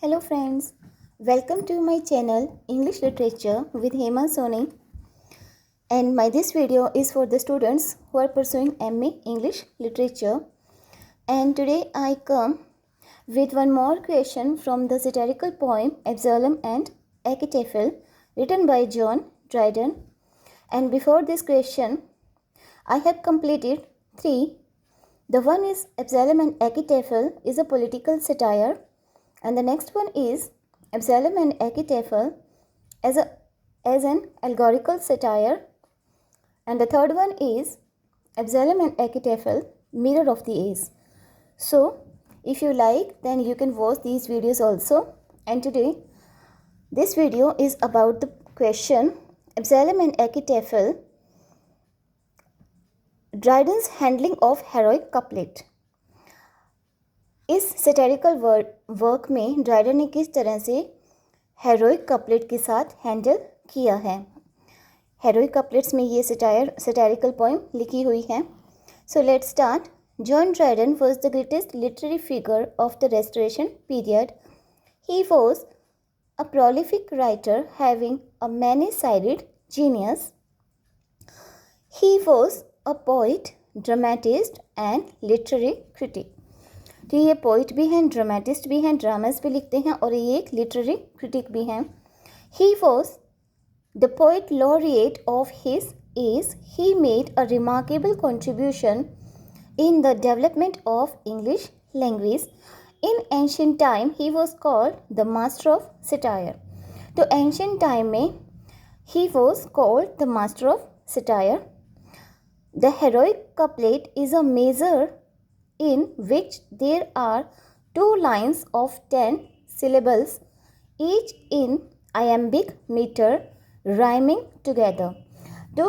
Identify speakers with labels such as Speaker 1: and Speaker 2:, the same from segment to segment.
Speaker 1: Hello friends, welcome to my channel English Literature with Hema Soni, and this video is for the students who are pursuing MA English Literature. And today I come with one more question from the satirical poem Absalom and Achitophel written by John Dryden. And before this question I have completed 3. The one is Absalom and Achitophel is a political satire, and the next one is Absalom and Achitophel as an allegorical satire, and the third one is Absalom and Achitophel, mirror of the age. So if you like, then you can watch these videos also. And today this video is about the question Absalom and Achitophel, Dryden's handling of heroic couplet. इस सैटिरिकल work में Dryden ने किस तरह से heroic couplet के साथ handle किया है. हेरोइक कपलेट्स में ये सैटिरिकल पोएम लिखी हुई है. So let's start. John Dryden was the greatest literary figure of the Restoration period. He was a prolific writer having a many-sided genius. He was a poet, dramatist and literary critic. तो ये poet भी हैं, dramatist भी हैं, dramas भी लिखते हैं और ये एक लिटरेरी क्रिटिक भी हैं. He was the poet laureate of his age. He made a remarkable contribution in the development of English language. In ancient time he was called the master of satire. तो ancient time में he was called the master of satire. The heroic couplet is a major in which there are 2 lines of 10 syllables, each in iambic meter, rhyming together. तो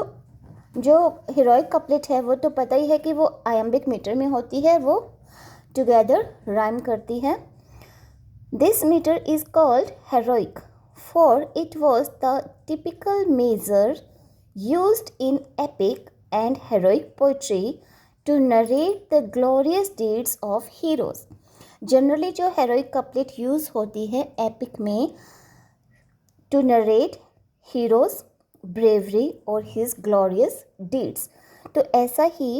Speaker 1: जो heroic couplet है वो तो पता ही है कि वो iambic meter में होती है, वो together rhyme करती है. This meter is called heroic, for it was the typical measure used in epic and heroic poetry to narrate the glorious deeds of heroes. Generally जो हेरोइक कपलेट यूज़ होती है epic में to narrate heroes bravery और his glorious deeds. तो ऐसा ही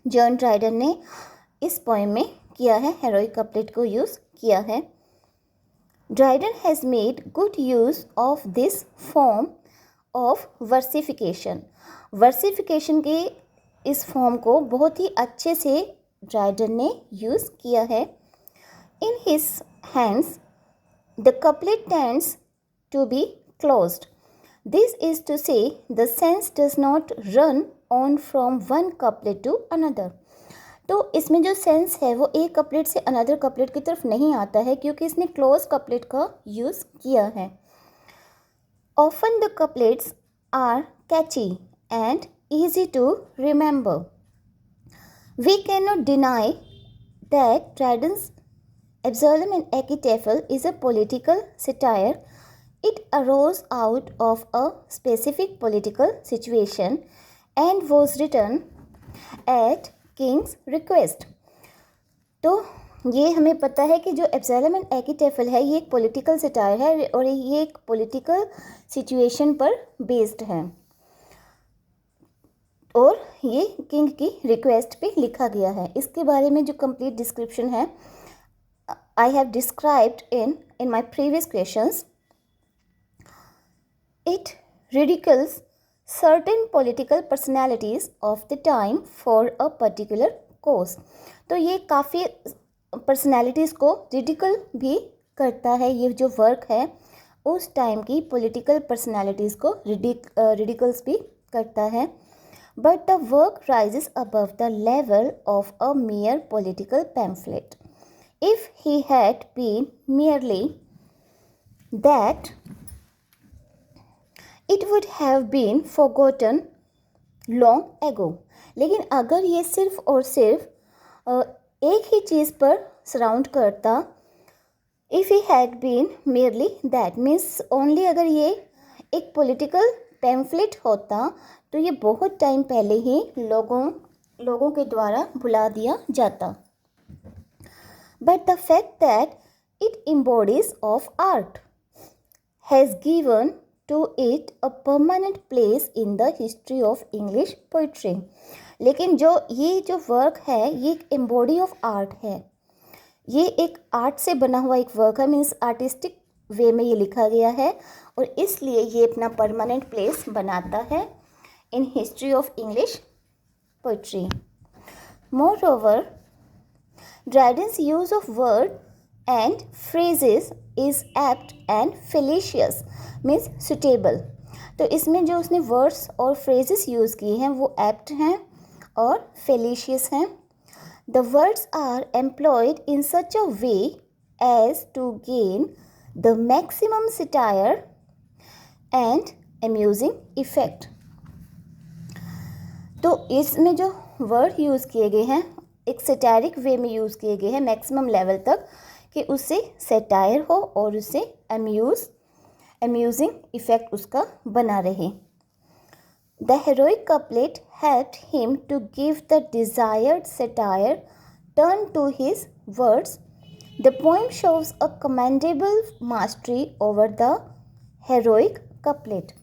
Speaker 1: John Dryden ने इस poem में किया है, हेरोइक कपलेट को यूज़ किया है. Dryden has made good use of this form of versification. Versification के इस फॉर्म को बहुत ही अच्छे से ड्राइडन ने यूज़ किया है. In his hands the couplet tends to be closed. This is to say the sense does not run on from one couplet to another. तो इसमें जो सेंस है वो एक कपलेट से अनदर कपलेट की तरफ नहीं आता है क्योंकि इसने क्लोज कपलेट का यूज़ किया है. Often the couplets are catchy and easy to remember. We cannot deny that Dryden's Absalom and Achitophel is a political satire. It arose out of a specific political situation and was written at King's request. तो ये हमें पता है कि जो एब्सैलम and एकिटोफेल है ये एक पॉलिटिकल सटायर है और ये एक पॉलिटिकल सिचुएशन पर बेस्ड है और ये किंग की रिक्वेस्ट पे लिखा गया है. इसके बारे में जो कंप्लीट डिस्क्रिप्शन है I have described in my previous questions. It ridicules certain political personalities of the time for a particular cause. तो ये काफ़ी पर्सनैलिटीज़ को रिडिकल भी करता है. ये जो वर्क है उस टाइम की पॉलिटिकल पर्सनैलिटीज़ को रिडिकल्स भी करता है. But the work rises above the level of a mere political pamphlet. If he had been merely that, it would have been forgotten long ago. लेकिन अगर ये सिर्फ और सिर्फ एक ही चीज़ पर सराउंड करता, if he had been merely that means only अगर ये एक political pamphlet होता तो ये बहुत टाइम पहले ही लोगों के द्वारा भुला दिया जाता. But the fact that it embodies of art, has given to it a permanent place in the history of English poetry. लेकिन ये जो वर्क है ये एक एम्बॉडी ऑफ आर्ट है, ये एक आर्ट से बना हुआ एक वर्क है, मीन्स आर्टिस्टिक वे में ये लिखा गया है और इसलिए ये अपना परमानेंट प्लेस बनाता है in history of English poetry. Moreover, Dryden's use of word and phrases is apt and fallacious, means suitable. तो इसमें जो उसने वर्ड्स और फ्रेजेस यूज़ किए हैं वो एप्ट हैं और फेलिशियस हैं. The words are employed in such a way as to gain the maximum satire and amusing effect. तो इसमें जो वर्ड यूज़ किए गए हैं एक सैटारिक वे में यूज़ किए गए हैं मैक्सिमम लेवल तक कि उससे सैटायर हो और उससे अम्यूजिंग इफ़ेक्ट उसका बना रहे. The heroic couplet helped him to give the desired satire turn to his words. The poem shows a commendable mastery over the heroic couplet.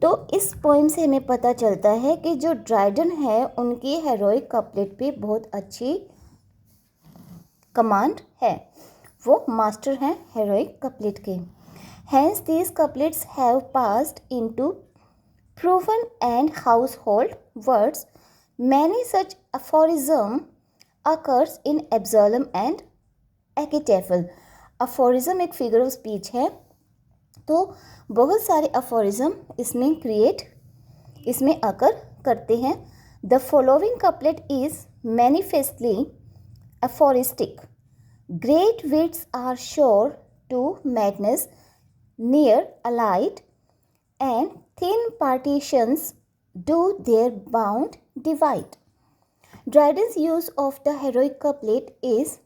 Speaker 1: तो इस पोइम से हमें पता चलता है कि जो ड्राइडन है उनकी हेरोइक कपलेट पे बहुत अच्छी कमांड है, वो मास्टर हैं हेरोइक कपलेट के. Hence these couplets have passed into proven and household words. Many such aphorism occurs in Absalom and Achitophel. aphorism एक फिगर ऑफ स्पीच है, तो बहुत सारे aphorism इसमें अकर करते हैं. The following couplet is manifestly aphoristic. Great wits are sure to madness near allied, and thin partitions do their bound divide. Dryden's use of the heroic couplet is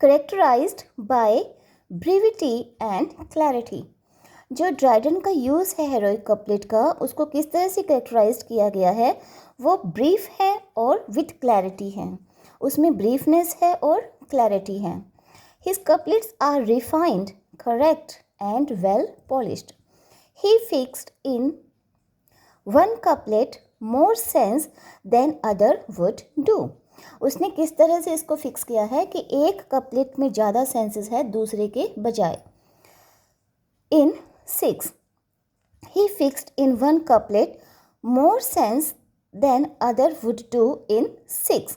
Speaker 1: characterized by brevity and clarity. जो Dryden का use है heroic couplet का उसको किस तरह से characterise किया गया है, वो ब्रीफ है और विथ क्लैरिटी है, उसमें ब्रीफनेस है और क्लैरिटी है. His couplets are refined, correct and well polished. He fixed in one couplet more sense than other would do. उसने किस तरह से इसको फिक्स किया है कि एक कपलेट में ज़्यादा सेंसेस है दूसरे के बजाय. In 6, he fixed in one couplet more sense than other would do in 6.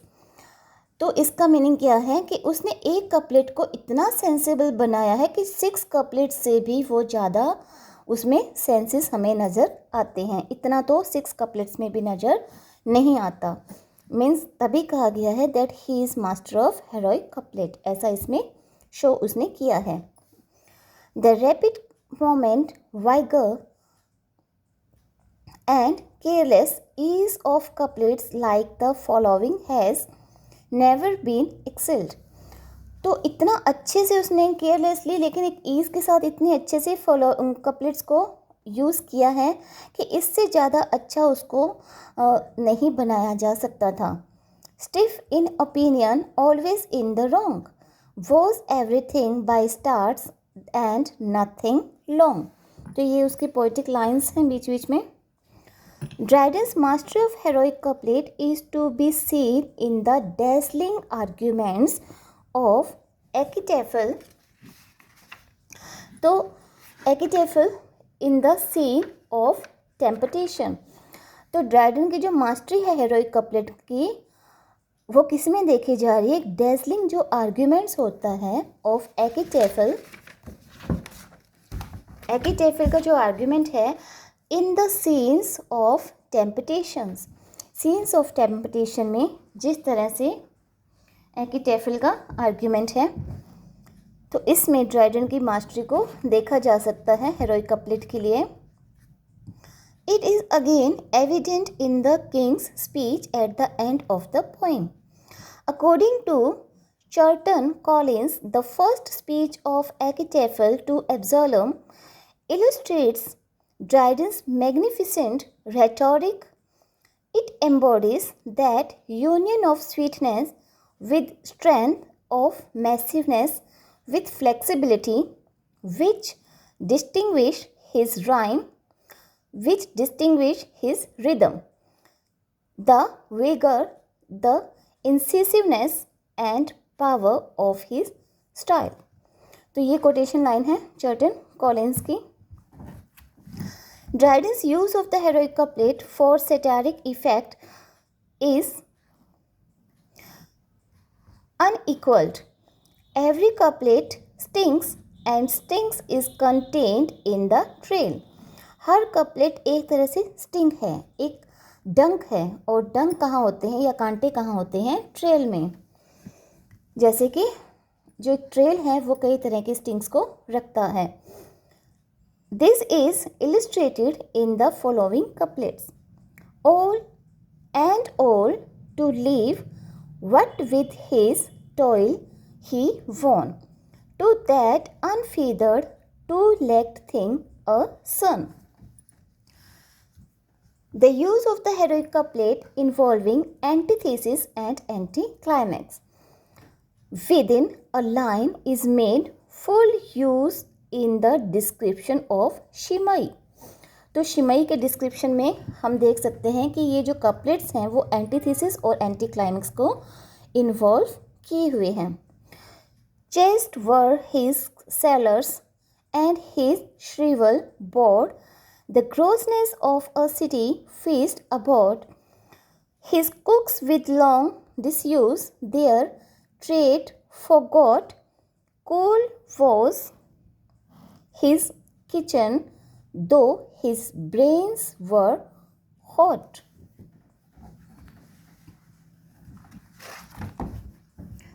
Speaker 1: तो इसका मीनिंग क्या है कि उसने एक कपलेट को इतना सेंसेबल बनाया है कि 6 कपलेट से भी वो ज़्यादा उसमें सेंसेस हमें नज़र आते हैं. इतना तो 6 कपलेट्स में भी नज़र नहीं आता. मीन्स तभी कहा गया है that he is master of heroic couplet, ऐसा इसमें शो उसने किया है. The rapid moment, vigor and careless ease of couplets like the following has never been excelled. तो इतना अच्छे से उसने केयरलेसली लेकिन एक ईज़ के साथ इतने अच्छे से कपलेट्स को यूज़ किया है कि इससे ज़्यादा अच्छा उसको नहीं बनाया जा सकता था. Stiff in opinion, always in the wrong, was everything by starts and nothing long. तो ये उसकी पोइटिक लाइन्स हैं बीच बीच में. Dryden's mastery of heroic couplet is to be seen in the dazzling arguments of Achitophel. तो Achitophel in the scene of temptation. तो Dryden की जो mastery है हेरोइक कपलेट की वो किस में देखी जा रही है, एक डेजलिंग जो आर्ग्यूमेंट्स होता है ऑफ Achitophel का जो आर्ग्यूमेंट है in the scenes of temptations. Scenes of temptation में जिस तरह से Achitophel का आर्ग्यूमेंट है, तो इसमें ड्राइडन की मास्टरी को देखा जा सकता है हेरोइक कपलेट के लिए. It is again evident in the king's speech at the end of the poem. According to Churton Collins, the first speech of Achitophel to Absalom illustrates Dryden's magnificent rhetoric. It embodies that union of sweetness with strength of massiveness, with flexibility, which distinguish his rhyme, which distinguish his rhythm, the vigor, the incisiveness and power of his style. तो ये quotation line है चर्टन Collins की. Dryden's use of the heroic couplet for satiric effect is unequaled. Every couplet stings and stings is contained in the trail. Her couplet एक तरह से sting है, एक डंक है, और डंक कहाँ होते हैं या कांटे कहाँ होते हैं? ट्रेल में. जैसे कि जो एक ट्रेल है वो कई तरह के स्टिंग्स को रखता है. This is illustrated in the following couplets. All to leave what with his toil he won, to that unfeathered two-legged thing a son. The use of the heroic couplet involving antithesis and anticlimax. Within a line is made full use in the description of शिमई. तो शिमई के description में हम देख सकते हैं कि ये जो कपलेट्स हैं वो एंटीथेसिस और एंटी क्लाइमेक्स को इन्वॉल्व किए हुए हैं. Chaste were his cellars and his shrivel board, the grossness of a city feast abhorred. His cooks with long disuse their trade forgot, cool was his kitchen, though his brains were hot.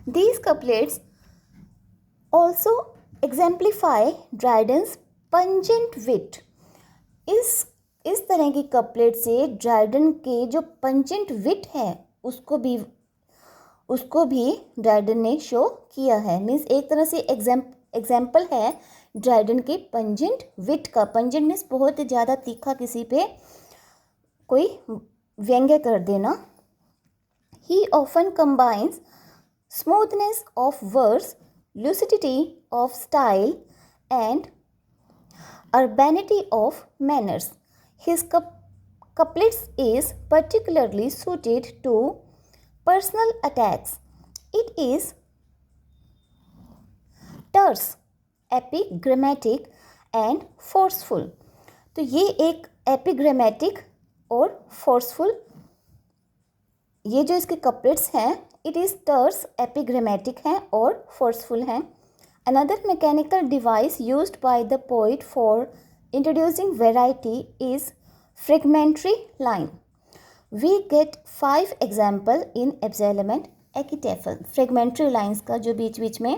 Speaker 1: These couplets also exemplify Dryden's pungent wit. इस तरह की couplet से Dryden के जो pungent विट है उसको भी Dryden ने शो किया है. मीन्स एक तरह से एग्जाम्पल है ड्राइडन के पंजेंट विट का. पंजेंट मीन्स बहुत ज़्यादा तीखा, किसी पे कोई व्यंग्य कर देना. ही often combines smoothness of verse, lucidity of style and urbanity of manners. His couplets is particularly suited to personal attacks. It is terse, epigrammatic and forceful. तो ये एक एपिग्रामेटिक और फोर्सफुल, ये जो इसके कपलेट्स हैं इट इज़ टर्स, एपिग्रामेटिक हैं और फोर्सफुल हैं. Another mechanical device used by the poet for introducing variety is fragmentary line. We get 5 example in Absalom and Achitophel. Fragmentary lines का जो बीच बीच में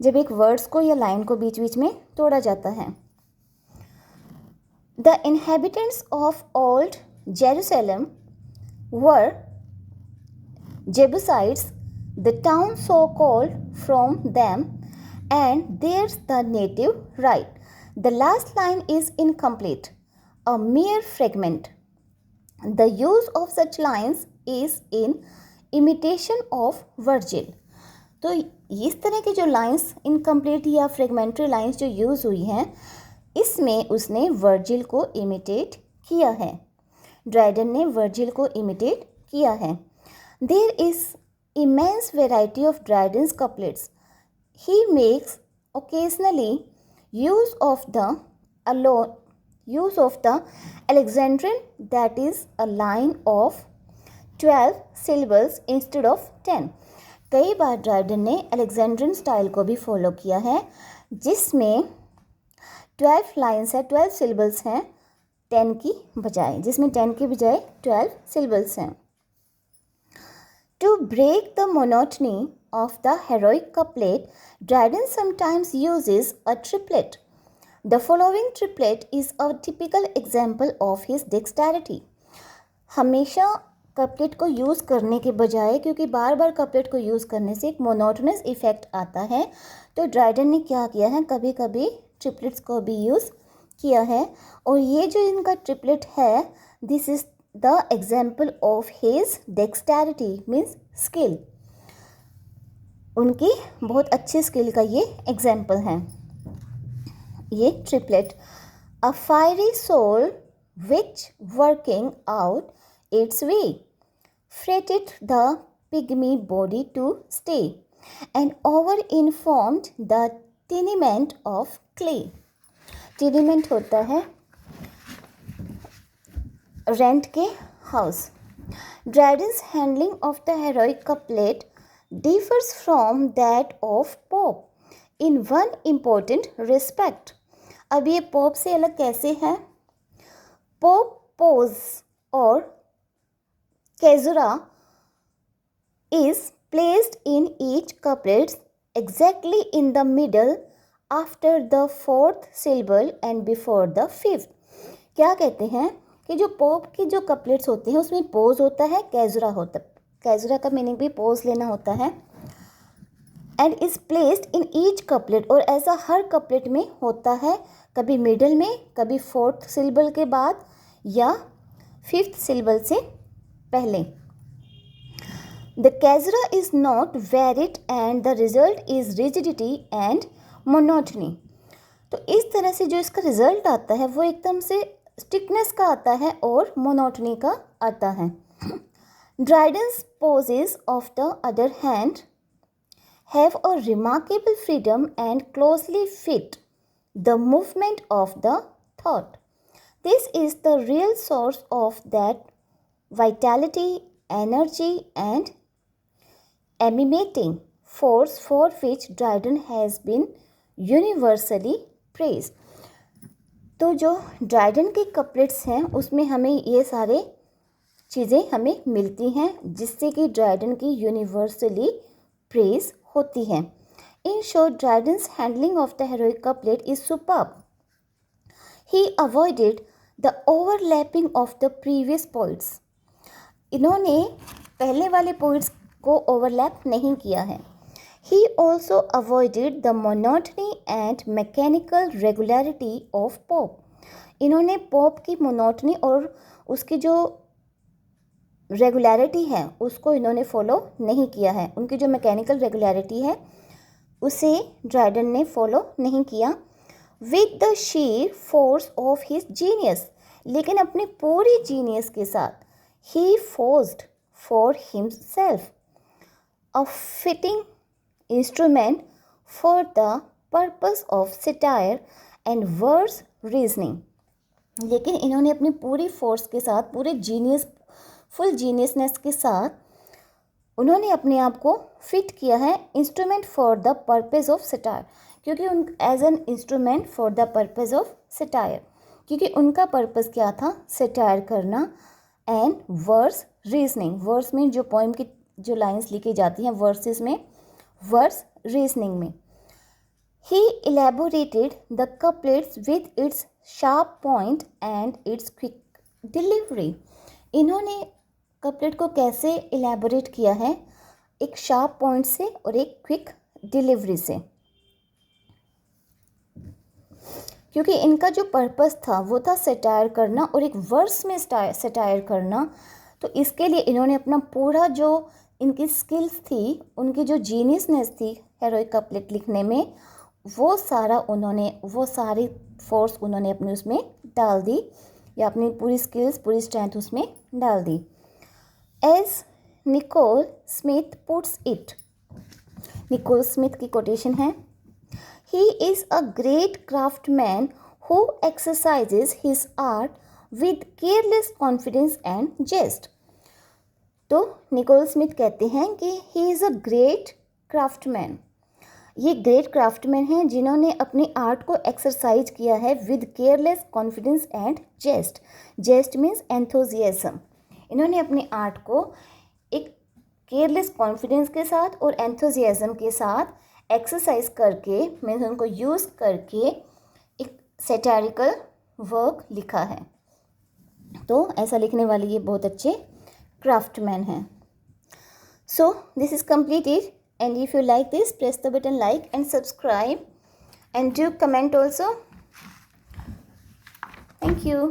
Speaker 1: जब एक वर्ड्स को या लाइन को बीच बीच में तोड़ा जाता है. The inhabitants of old Jerusalem were Jebusites, the town so called from them, and there's the native right. The last line is incomplete, a mere fragment. The use of such lines is in imitation of Virgil. तो इस तरह की जो lines incomplete या फ्रेगमेंट्री lines जो use हुई हैं इसमें उसने वर्जिल को इमिटेट किया है. ड्राइडन ने वर्जिल को इमिटेट किया है. There is immense variety of Dryden's couplets. He makes occasionally use of the Alexandrian, that is a line of 12 syllables instead of 10. कई बार ड्राइडन ने अलेक्जेंड्रियन स्टाइल को भी फॉलो किया है जिसमें 12 लाइन्स है, 12 सिलेबल्स हैं 10 की बजाय, जिसमें 10 की बजाय 12 सिलेबल्स हैं. To break the monotony of the heroic couplet, Dryden sometimes uses a triplet. The following triplet is a typical example of his dexterity. हमेशा कपलेट को यूज़ करने के बजाय, क्योंकि बार बार कपलेट को यूज़ करने से एक मोनोटोनस इफ़ेक्ट आता है, तो ड्राइडन ने क्या किया है, कभी कभी ट्रिपलेट्स को भी यूज़ किया है. और ये जो इनका ट्रिपलेट है, this is the example of his dexterity, means skill. उनकी बहुत अच्छी स्किल का ये एग्जाम्पल है। ये triplet, a fiery soul which working out its way fretted the pygmy body to stay and over-informed the tenement of clay। tenement होता है rent के house. Dryden's handling of the heroic couplet differs from that of Pope in one important respect। अब ये pope से अलग कैसे है? Pope pose और कैजुरा is placed in each couplet exactly in the middle after the fourth syllable and before the fifth। क्या कहते हैं कि जो पोप की जो कपलेट्स होते हैं उसमें पोज होता है, कैजुरा होता है, कैजुरा का मीनिंग भी पोज लेना होता है, and is placed in each couplet, और ऐसा हर कपलेट में होता है, कभी मिडल में, कभी फोर्थ सिलेबल के बाद या फिफ्थ सिलेबल से पहले। The caesura is not varied and the result is rigidity and monotony. तो इस तरह से जो इसका रिजल्ट आता है वो एकदम से स्टिकनेस का आता है और मोनोटनी का आता है। Dryden's pauses of the other hand have a remarkable freedom and closely fit the movement of the thought. This is the real source of that vitality, energy and animating force for which Dryden has been universally praised। तो जो Dryden के couplets हैं उसमें हमें ये सारे चीज़ें हमें मिलती हैं जिससे कि ड्राइडन की यूनिवर्सली प्रेज होती है। In short, Dryden's handling of the heroic couplet is superb. He avoided the overlapping of the previous poets. इन्होंने पहले वाले पोइट्स को ओवरलैप नहीं किया है। He also avoided the monotony and mechanical regularity of Pope. इन्होंने पोप की monotony और उसकी जो रेगुलरिटी है उसको इन्होंने फॉलो नहीं किया है। उनकी जो मैकेनिकल रेगुलरिटी है उसे ड्राइडन ने फॉलो नहीं किया। With the sheer force of his genius, लेकिन अपनी पूरी जीनियस के साथ he forced for himself a fitting instrument for the purpose of satire and verse reasoning. लेकिन इन्होंने अपनी पूरी फोर्स के साथ, पूरे जीनियस, फुल जीनियसनेस के साथ उन्होंने अपने आप को फिट किया है instrument for the purpose of satire, क्योंकि as an instrument for the purpose of satire, क्योंकि उनका पर्पस क्या था? सटायर करना एंड वर्स रीजनिंग। वर्स में जो पोइम की जो लाइंस लिखी जाती हैं वर्सेस में, वर्स रीजनिंग में। He elaborated the couplets with its sharp point and its quick delivery. इन्होंने कपलेट को कैसे इलेबोरेट किया है? एक शार्प पॉइंट से और एक क्विक डिलीवरी से, क्योंकि इनका जो पर्पस था वो था सटायर करना और एक वर्स में सटायर करना। तो इसके लिए इन्होंने अपना पूरा जो इनकी स्किल्स थी, उनकी जो जीनियसनेस थी हेरोइक कपलेट लिखने में, वो सारी फोर्स उन्होंने अपनी उसमें डाल दी, या अपनी पूरी स्किल्स, पूरी स्ट्रेंथ उसमें डाल दी। As Nichol Smith puts it, Nichol Smith की कोटेशन है, he is a great craftsman who exercises his art with careless confidence and zest. तो निकोल स्मिथ कहते हैं कि he is a great craftsman. ये ग्रेट क्राफ्टमैन हैं जिन्होंने अपनी आर्ट को एक्सरसाइज किया है with careless confidence and zest. Zest means enthusiasm. इन्होंने अपनी आर्ट को एक केयरलेस कॉन्फिडेंस के साथ और एंथुजियाज्म के साथ एक्सरसाइज करके, मीन्स उनको यूज़ करके एक सैटारिकल वर्क लिखा है। तो ऐसा लिखने वाले ये बहुत अच्छे क्राफ्टमैन हैं। So this is completed. And if you like this, press the button like and subscribe, and do comment also. Thank you.